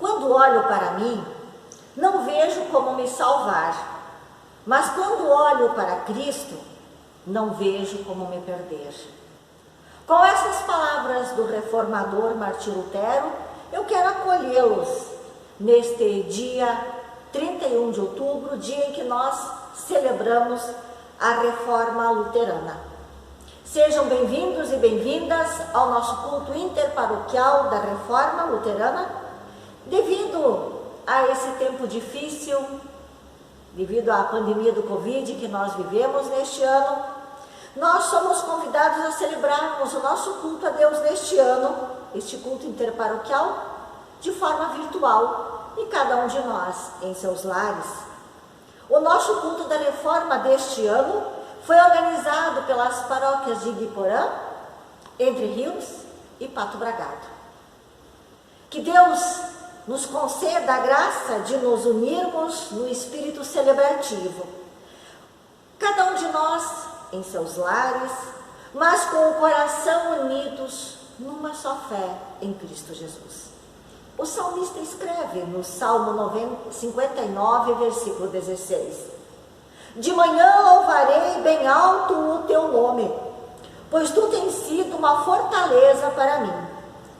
Quando olho para mim, não vejo como me salvar, mas quando olho para Cristo, não vejo como me perder. Com essas palavras do reformador Martim Lutero, eu quero acolhê-los neste dia 31 de outubro, dia em que nós celebramos a Reforma Luterana. Sejam bem-vindos e bem-vindas ao nosso culto interparoquial da Reforma Luterana. Devido a esse tempo difícil, devido à pandemia do Covid que nós vivemos neste ano, nós somos convidados a celebrarmos o nosso culto a Deus neste ano, este culto interparoquial, de forma virtual, e cada um de nós em seus lares. O nosso culto da Reforma deste ano foi organizado pelas paróquias de Ibiporã, Entre Rios e Pato Bragado. Que Deus nos conceda a graça de nos unirmos no espírito celebrativo. Cada um de nós em seus lares, mas com o coração unidos numa só fé em Cristo Jesus. O salmista escreve no Salmo 59, versículo 16: De manhã louvarei bem alto o teu nome, pois tu tens sido uma fortaleza para mim,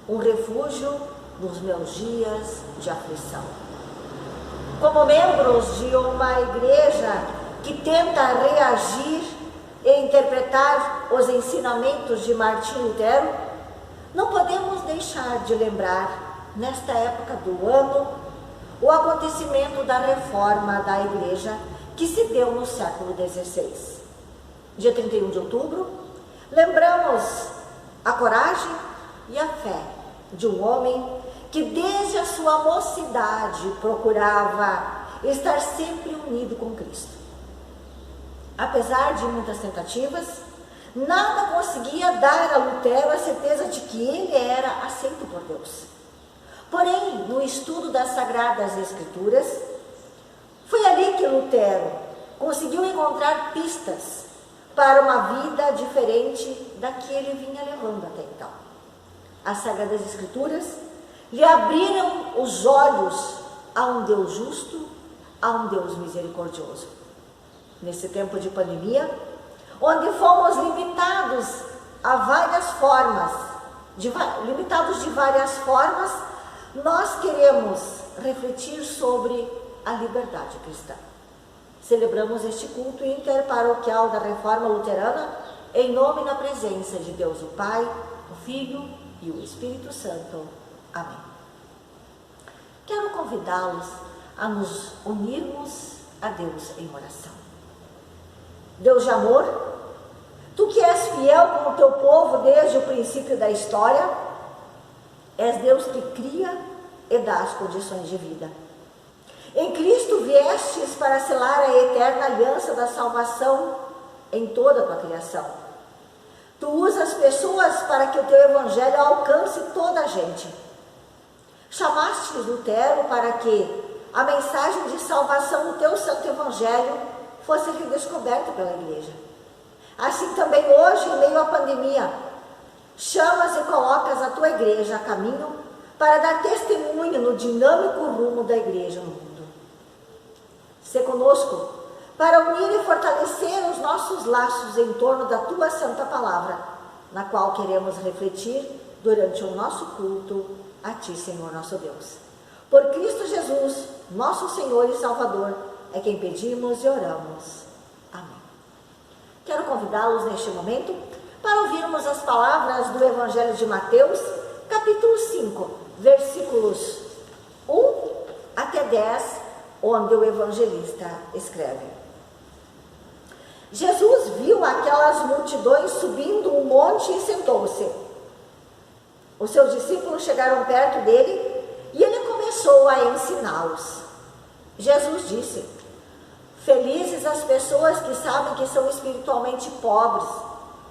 um refúgio nos meus dias de aflição. Como membros de uma igreja que tenta reagir e interpretar os ensinamentos de Martim Lutero, não podemos deixar de lembrar, nesta época do ano, o acontecimento da reforma da igreja que se deu no século XVI. Dia 31 de outubro, lembramos a coragem e a fé de um homem que desde a sua mocidade procurava estar sempre unido com Cristo. Apesar de muitas tentativas, nada conseguia dar a Lutero a certeza de que ele era aceito por Deus. Porém, no estudo das Sagradas Escrituras, foi ali que Lutero conseguiu encontrar pistas para uma vida diferente da que ele vinha levando até então. As Sagradas Escrituras lhe abriram os olhos a um Deus justo, a um Deus misericordioso. Nesse tempo de pandemia, onde fomos limitados a várias formas, limitados de várias formas, nós queremos refletir sobre a liberdade cristã. Celebramos este culto interparoquial da Reforma Luterana em nome e na presença de Deus o Pai, o Filho e o Espírito Santo. Amém. Quero convidá-los a nos unirmos a Deus em oração. Deus de amor, tu que és fiel com o teu povo desde o princípio da história, és Deus que cria e dá as condições de vida. Em Cristo viestes para selar a eterna aliança da salvação em toda a tua criação. Tu usas pessoas para que o teu evangelho alcance toda a gente. Chamastes Lutero para que a mensagem de salvação do teu santo evangelho fosse redescoberta pela igreja. Assim também hoje, em meio à pandemia, chamas e colocas a tua igreja a caminho para dar testemunho no dinâmico rumo da igreja no mundo. Sê conosco para unir e fortalecer os nossos laços em torno da tua santa palavra, na qual queremos refletir durante o nosso culto a ti, Senhor nosso Deus. Por Cristo Jesus, nosso Senhor e Salvador, é quem pedimos e oramos. Amém. Quero convidá-los neste momento para ouvirmos as palavras do Evangelho de Mateus, capítulo 5, versículos 1 até 10, onde o evangelista escreve: Jesus viu aquelas multidões subindo um monte e sentou-se. Os seus discípulos chegaram perto dele e ele começou a ensiná-los. Jesus disse: Felizes as pessoas que sabem que são espiritualmente pobres,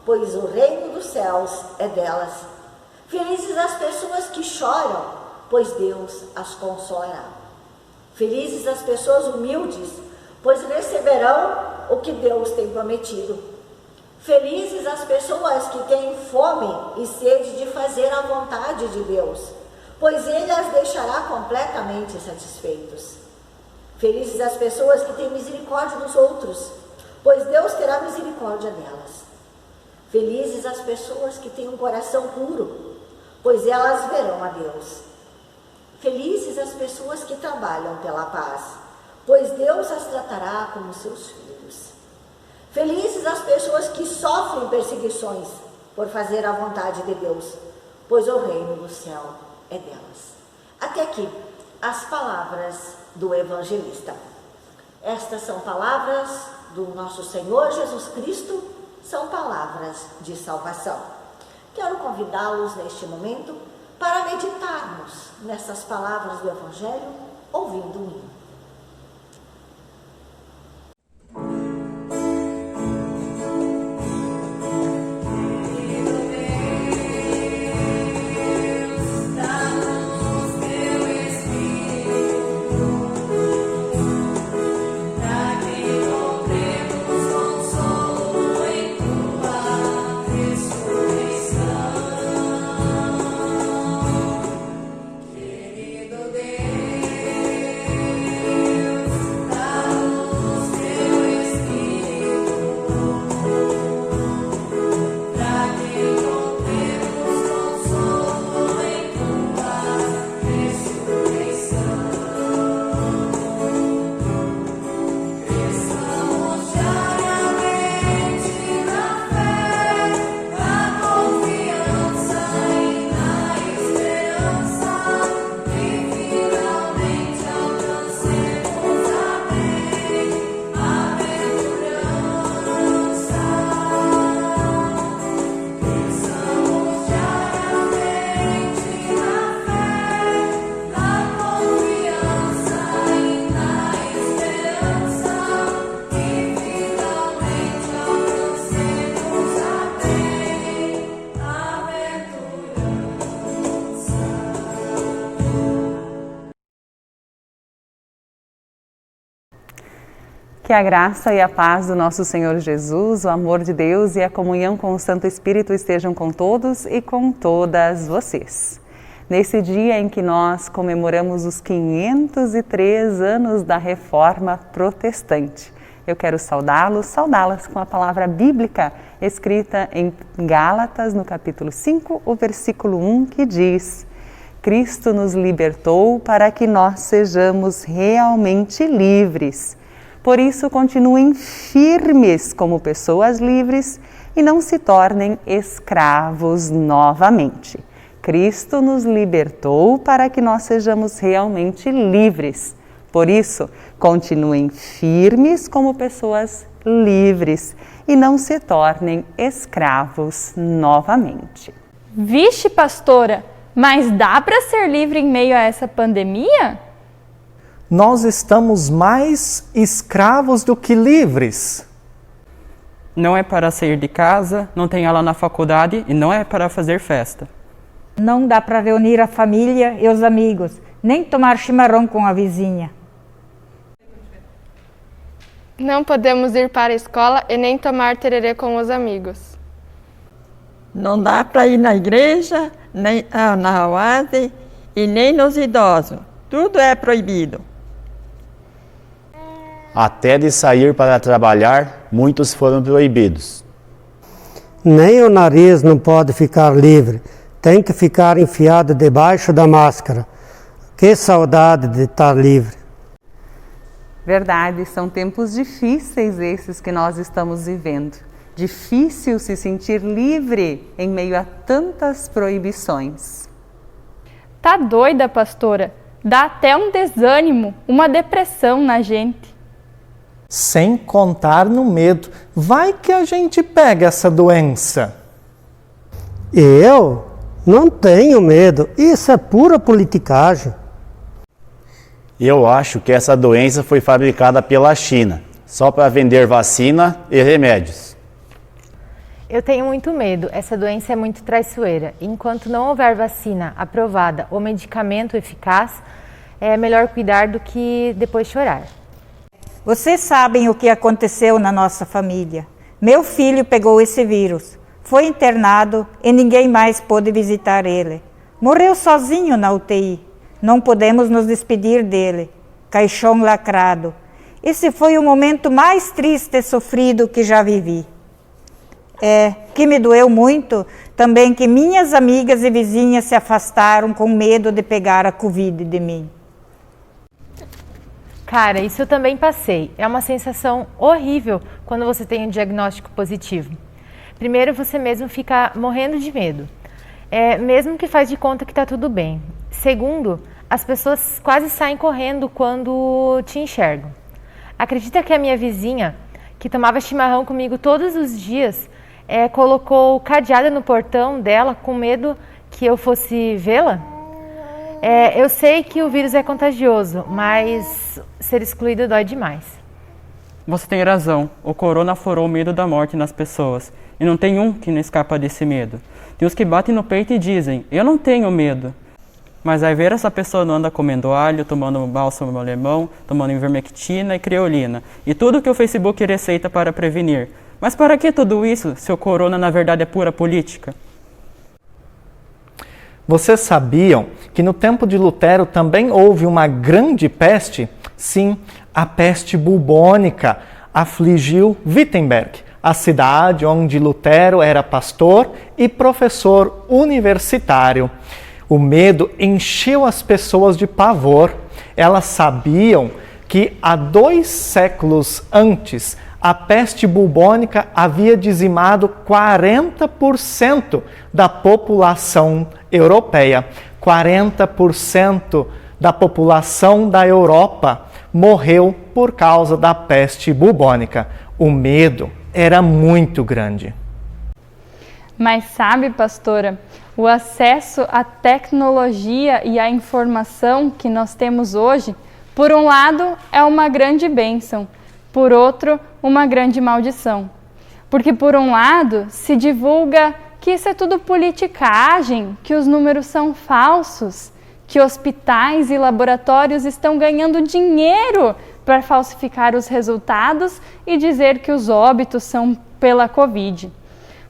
pois o reino dos céus é delas. Felizes as pessoas que choram, pois Deus as consolará. Felizes as pessoas humildes, pois receberão o que Deus tem prometido. Felizes as pessoas que têm fome e sede de fazer a vontade de Deus, pois ele as deixará completamente satisfeitos. Felizes as pessoas que têm misericórdia dos outros, pois Deus terá misericórdia delas. Felizes as pessoas que têm um coração puro, pois elas verão a Deus. Felizes as pessoas que trabalham pela paz, pois Deus as tratará como seus filhos. Felizes as pessoas que sofrem perseguições por fazer a vontade de Deus, pois o reino do céu é delas. Até aqui, as palavras do evangelista. Estas são palavras do nosso Senhor Jesus Cristo, são palavras de salvação. Quero convidá-los neste momento para meditarmos nessas palavras do Evangelho, ouvindo um hino. Que a graça e a paz do nosso Senhor Jesus, o amor de Deus e a comunhão com o Santo Espírito estejam com todos e com todas vocês. Nesse dia em que nós comemoramos os 503 anos da Reforma Protestante, eu quero saudá-las com a palavra bíblica escrita em Gálatas, no capítulo 5, o versículo 1, que diz: Cristo nos libertou para que nós sejamos realmente livres. Por isso, continuem firmes como pessoas livres e não se tornem escravos novamente. Cristo nos libertou para que nós sejamos realmente livres. Por isso, continuem firmes como pessoas livres e não se tornem escravos novamente. Vixe, pastora, mas dá para ser livre em meio a essa pandemia? Nós estamos mais escravos do que livres. Não é para sair de casa, não tem aula na faculdade e não é para fazer festa. Não dá para reunir a família e os amigos, nem tomar chimarrão com a vizinha. Não podemos ir para a escola e nem tomar tererê com os amigos. Não dá para ir na igreja, nem na oase e nem nos idosos. Tudo é proibido. Até de sair para trabalhar, muitos foram proibidos. Nem o nariz não pode ficar livre, tem que ficar enfiado debaixo da máscara. Que saudade de estar livre. Verdade, são tempos difíceis esses que nós estamos vivendo. Difícil se sentir livre em meio a tantas proibições. Tá doida, pastora? Dá até um desânimo, uma depressão na gente. Sem contar no medo. Vai que a gente pega essa doença. Eu não tenho medo, isso é pura politicagem. Eu acho que essa doença foi fabricada pela China, só para vender vacina e remédios. Eu tenho muito medo, essa doença é muito traiçoeira. Enquanto não houver vacina aprovada ou medicamento eficaz, é melhor cuidar do que depois chorar. Vocês sabem o que aconteceu na nossa família. Meu filho pegou esse vírus, foi internado e ninguém mais pôde visitar ele. Morreu sozinho na UTI. Não podemos nos despedir dele. Caixão lacrado. Esse foi o momento mais triste e sofrido que já vivi. Que me doeu muito também que minhas amigas e vizinhas se afastaram com medo de pegar a Covid de mim. Cara, isso eu também passei. É uma sensação horrível quando você tem um diagnóstico positivo. Primeiro, você mesmo fica morrendo de medo. Mesmo que faz de conta que está tudo bem. Segundo, as pessoas quase saem correndo quando te enxergam. Acredita que a minha vizinha, que tomava chimarrão comigo todos os dias, colocou cadeada no portão dela com medo que eu fosse vê-la? Eu sei que o vírus é contagioso, mas ser excluído dói demais. Você tem razão. O corona aflorou o medo da morte nas pessoas. E não tem um que não escapa desse medo. Tem os que batem no peito e dizem, eu não tenho medo. Mas aí ver essa pessoa não anda comendo alho, tomando bálsamo alemão, tomando ivermectina e creolina. E tudo que o Facebook receita para prevenir. Mas para que tudo isso, se o corona na verdade é pura política? Vocês sabiam que no tempo de Lutero também houve uma grande peste? Sim, a peste bubônica afligiu Wittenberg, a cidade onde Lutero era pastor e professor universitário. O medo encheu as pessoas de pavor. Elas sabiam que há 2 séculos antes, a peste bubônica havia dizimado 40% da população europeia. 40% da população da Europa morreu por causa da peste bubônica. O medo era muito grande. Mas sabe, pastora, o acesso à tecnologia e à informação que nós temos hoje, por um lado, é uma grande bênção, por outro, uma grande maldição. Porque, por um lado, se divulga que isso é tudo politicagem, que os números são falsos, que hospitais e laboratórios estão ganhando dinheiro para falsificar os resultados e dizer que os óbitos são pela Covid.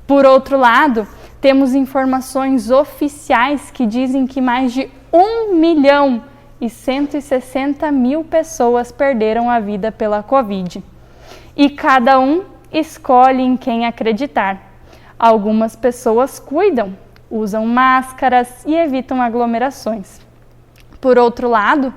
Por outro lado, temos informações oficiais que dizem que mais de 1.160.000 pessoas perderam a vida pela Covid. E cada um escolhe em quem acreditar. Algumas pessoas cuidam, usam máscaras e evitam aglomerações. Por outro lado,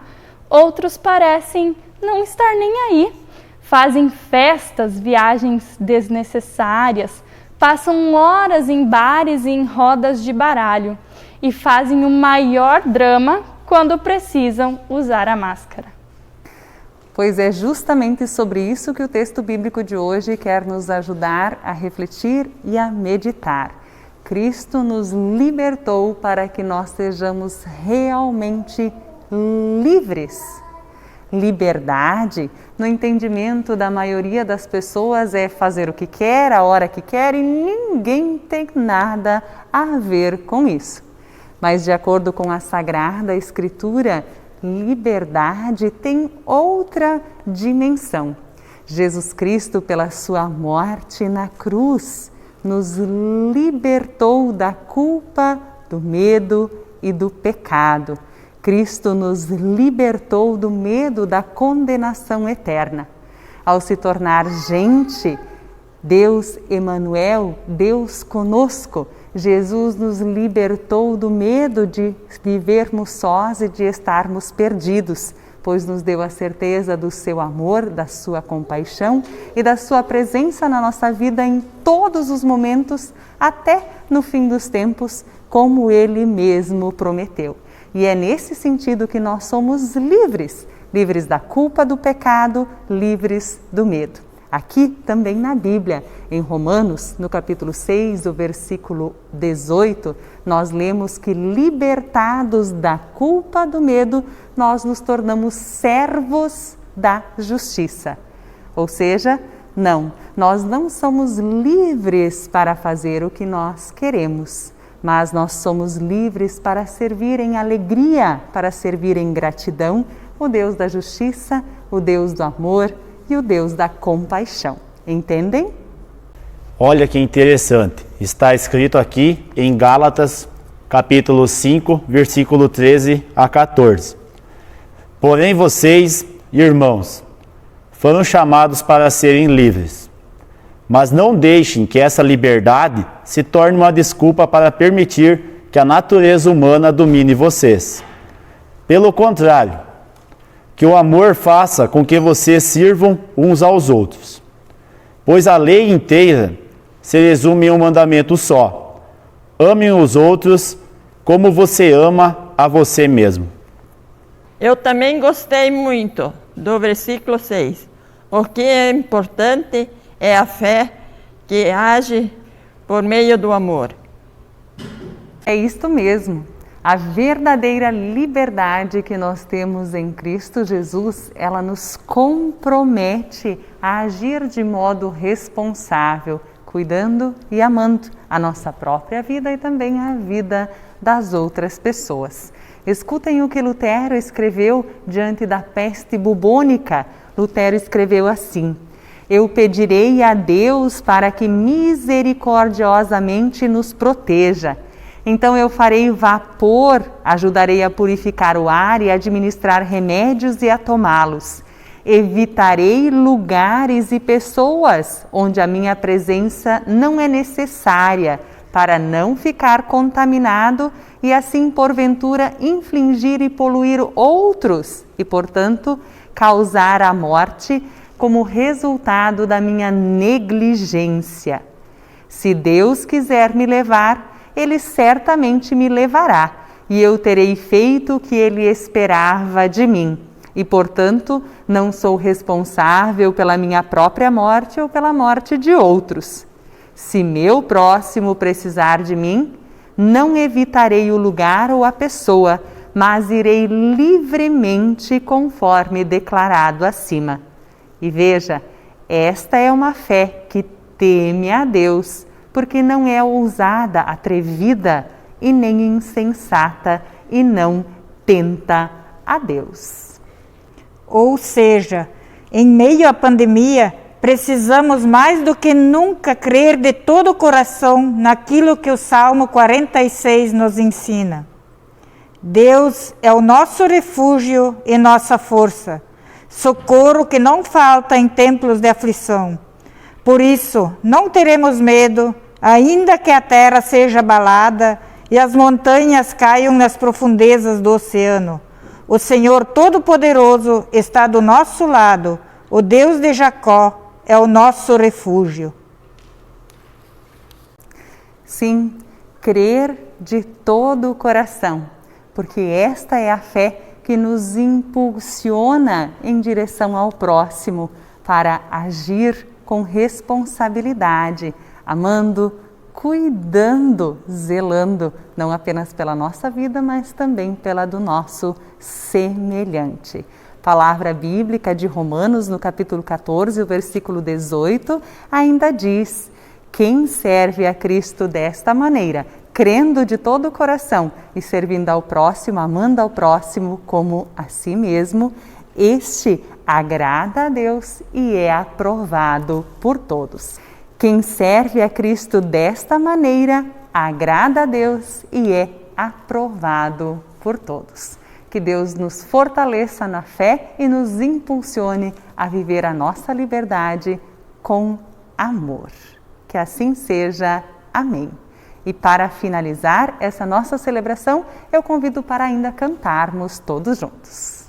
outros parecem não estar nem aí. Fazem festas, viagens desnecessárias, passam horas em bares e em rodas de baralho e fazem o maior drama quando precisam usar a máscara. Pois é justamente sobre isso que o texto bíblico de hoje quer nos ajudar a refletir e a meditar. Cristo nos libertou para que nós sejamos realmente livres. Liberdade, no entendimento da maioria das pessoas, é fazer o que quer, a hora que quer, e ninguém tem nada a ver com isso. Mas de acordo com a Sagrada Escritura, liberdade tem outra dimensão. Jesus Cristo, pela sua morte na cruz, nos libertou da culpa, do medo e do pecado. Cristo nos libertou do medo da condenação eterna. Ao se tornar gente, Deus Emanuel, Deus conosco, Jesus nos libertou do medo de vivermos sós e de estarmos perdidos, pois nos deu a certeza do seu amor, da sua compaixão e da sua presença na nossa vida em todos os momentos, até no fim dos tempos, como Ele mesmo prometeu. E é nesse sentido que nós somos livres, livres da culpa, do pecado, livres do medo. Aqui também na Bíblia, em Romanos, no capítulo 6, o versículo 18, nós lemos que libertados da culpa, do medo, nós nos tornamos servos da justiça. Ou seja, nós não somos livres para fazer o que nós queremos, mas nós somos livres para servir em alegria, para servir em gratidão o Deus da justiça, o Deus do amor e o Deus da compaixão. Entendem? Olha que interessante, está escrito aqui em Gálatas capítulo 5, versículo 13 a 14. Porém vocês, irmãos, foram chamados para serem livres. Mas não deixem que essa liberdade se torne uma desculpa para permitir que a natureza humana domine vocês. Pelo contrário, que o amor faça com que vocês sirvam uns aos outros. Pois a lei inteira se resume em um mandamento só: amem os outros como você ama a você mesmo. Eu também gostei muito do versículo 6. O que é importante é a fé que age por meio do amor. É isto mesmo. A verdadeira liberdade que nós temos em Cristo Jesus, ela nos compromete a agir de modo responsável, cuidando e amando a nossa própria vida e também a vida das outras pessoas. Escutem o que Lutero escreveu diante da peste bubônica. Lutero escreveu assim: eu pedirei a Deus para que misericordiosamente nos proteja. Então eu farei vapor, ajudarei a purificar o ar e administrar remédios e a tomá-los. Evitarei lugares e pessoas onde a minha presença não é necessária, para não ficar contaminado e assim, porventura, infligir e poluir outros e, portanto, causar a morte como resultado da minha negligência. Se Deus quiser me levar, Ele certamente me levará, e eu terei feito o que Ele esperava de mim. E, portanto, não sou responsável pela minha própria morte ou pela morte de outros. Se meu próximo precisar de mim, não evitarei o lugar ou a pessoa, mas irei livremente conforme declarado acima. E veja, esta é uma fé que teme a Deus, porque não é ousada, atrevida e nem insensata e não tenta a Deus. Ou seja, em meio à pandemia, precisamos mais do que nunca crer de todo o coração naquilo que o Salmo 46 nos ensina. Deus é o nosso refúgio e nossa força, socorro que não falta em tempos de aflição. Por isso, não teremos medo, ainda que a terra seja abalada e as montanhas caiam nas profundezas do oceano. O Senhor Todo-Poderoso está do nosso lado, o Deus de Jacó é o nosso refúgio. Sim, crer de todo o coração, porque esta é a fé que nos impulsiona em direção ao próximo para agir com responsabilidade, amando, cuidando, zelando, não apenas pela nossa vida, mas também pela do nosso semelhante. Palavra bíblica de Romanos, no capítulo 14, o versículo 18, ainda diz: quem serve a Cristo desta maneira, crendo de todo o coração e servindo ao próximo, amando ao próximo como a si mesmo, este agrada a Deus e é aprovado por todos. Quem serve a Cristo desta maneira, agrada a Deus e é aprovado por todos. Que Deus nos fortaleça na fé e nos impulsione a viver a nossa liberdade com amor. Que assim seja. Amém. E para finalizar essa nossa celebração, eu convido para ainda cantarmos todos juntos.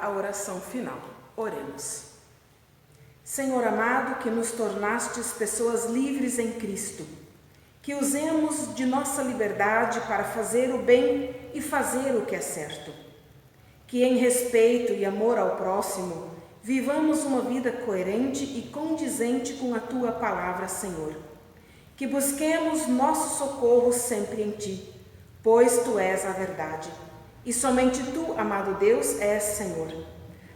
a oração final. Oremos. Senhor amado, que nos tornastes pessoas livres em Cristo, que usemos de nossa liberdade para fazer o bem e fazer o que é certo. Que em respeito e amor ao próximo, vivamos uma vida coerente e condizente com a Tua palavra, Senhor. Que busquemos nosso socorro sempre em Ti, pois Tu és a verdade. E somente Tu, amado Deus, és Senhor.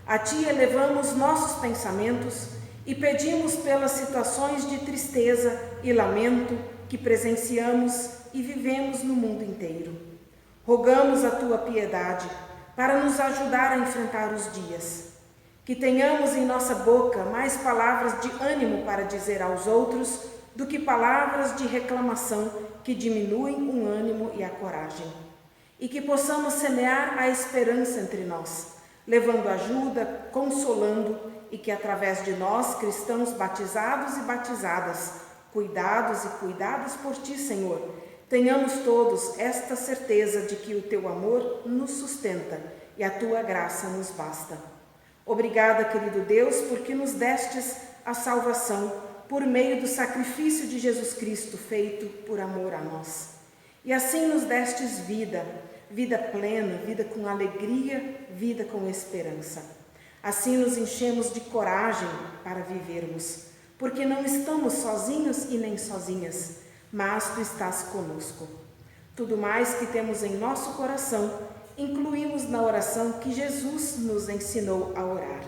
A Ti elevamos nossos pensamentos e pedimos pelas situações de tristeza e lamento que presenciamos e vivemos no mundo inteiro. Rogamos a Tua piedade para nos ajudar a enfrentar os dias. Que tenhamos em nossa boca mais palavras de ânimo para dizer aos outros do que palavras de reclamação que diminuem o ânimo e a coragem. E que possamos semear a esperança entre nós, levando ajuda, consolando, e que através de nós, cristãos batizados e batizadas, cuidados e cuidadas por Ti, Senhor, tenhamos todos esta certeza de que o Teu amor nos sustenta e a Tua graça nos basta. Obrigada, querido Deus, porque nos destes a salvação por meio do sacrifício de Jesus Cristo feito por amor a nós. E assim nos destes vida, vida plena, vida com alegria, vida com esperança. Assim nos enchemos de coragem para vivermos, porque não estamos sozinhos e nem sozinhas, mas Tu estás conosco. Tudo mais que temos em nosso coração, incluímos na oração que Jesus nos ensinou a orar.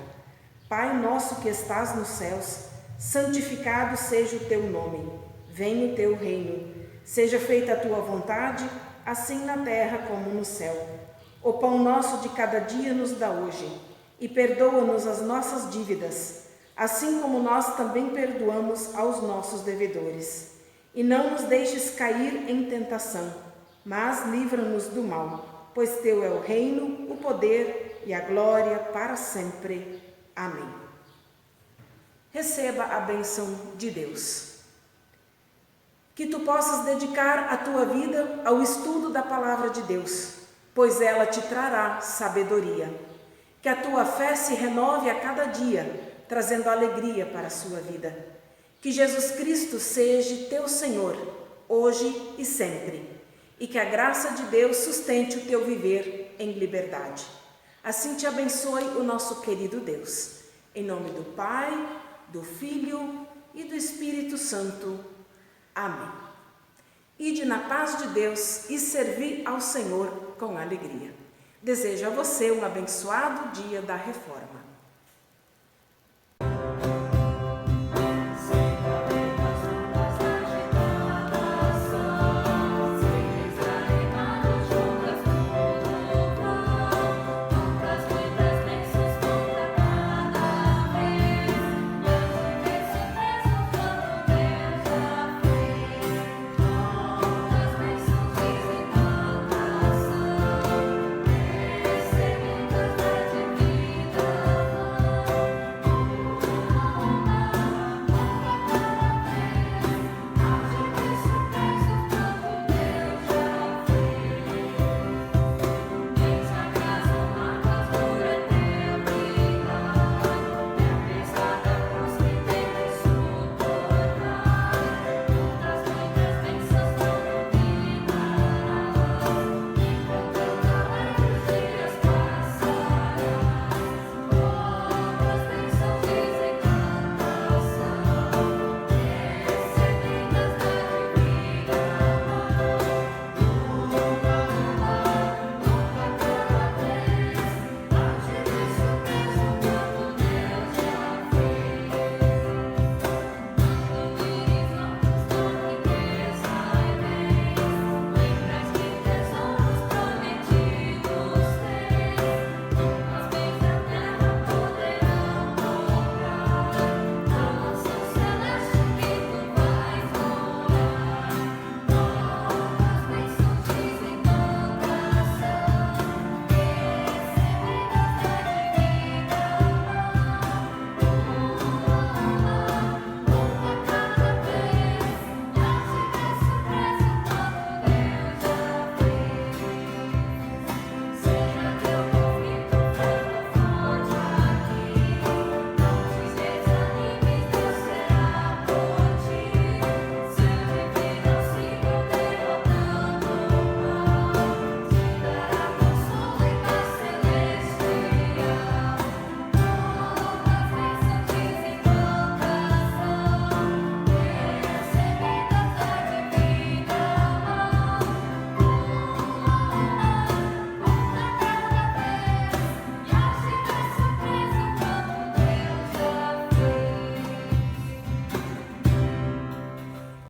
Pai nosso que estás nos céus, santificado seja o Teu nome. Venha o Teu reino. Seja feita a Tua vontade, assim na terra como no céu. O pão nosso de cada dia nos dá hoje, e perdoa-nos as nossas dívidas, assim como nós também perdoamos aos nossos devedores. E não nos deixes cair em tentação, mas livra-nos do mal, pois Teu é o reino, o poder e a glória para sempre. Amém. Receba a bênção de Deus. Que tu possas dedicar a tua vida ao estudo da palavra de Deus, pois ela te trará sabedoria. Que a tua fé se renove a cada dia, trazendo alegria para a sua vida. Que Jesus Cristo seja teu Senhor, hoje e sempre. E que a graça de Deus sustente o teu viver em liberdade. Assim te abençoe o nosso querido Deus. Em nome do Pai, do Filho e do Espírito Santo. Amém. Ide na paz de Deus e servi ao Senhor com alegria. Desejo a você um abençoado dia da Reforma.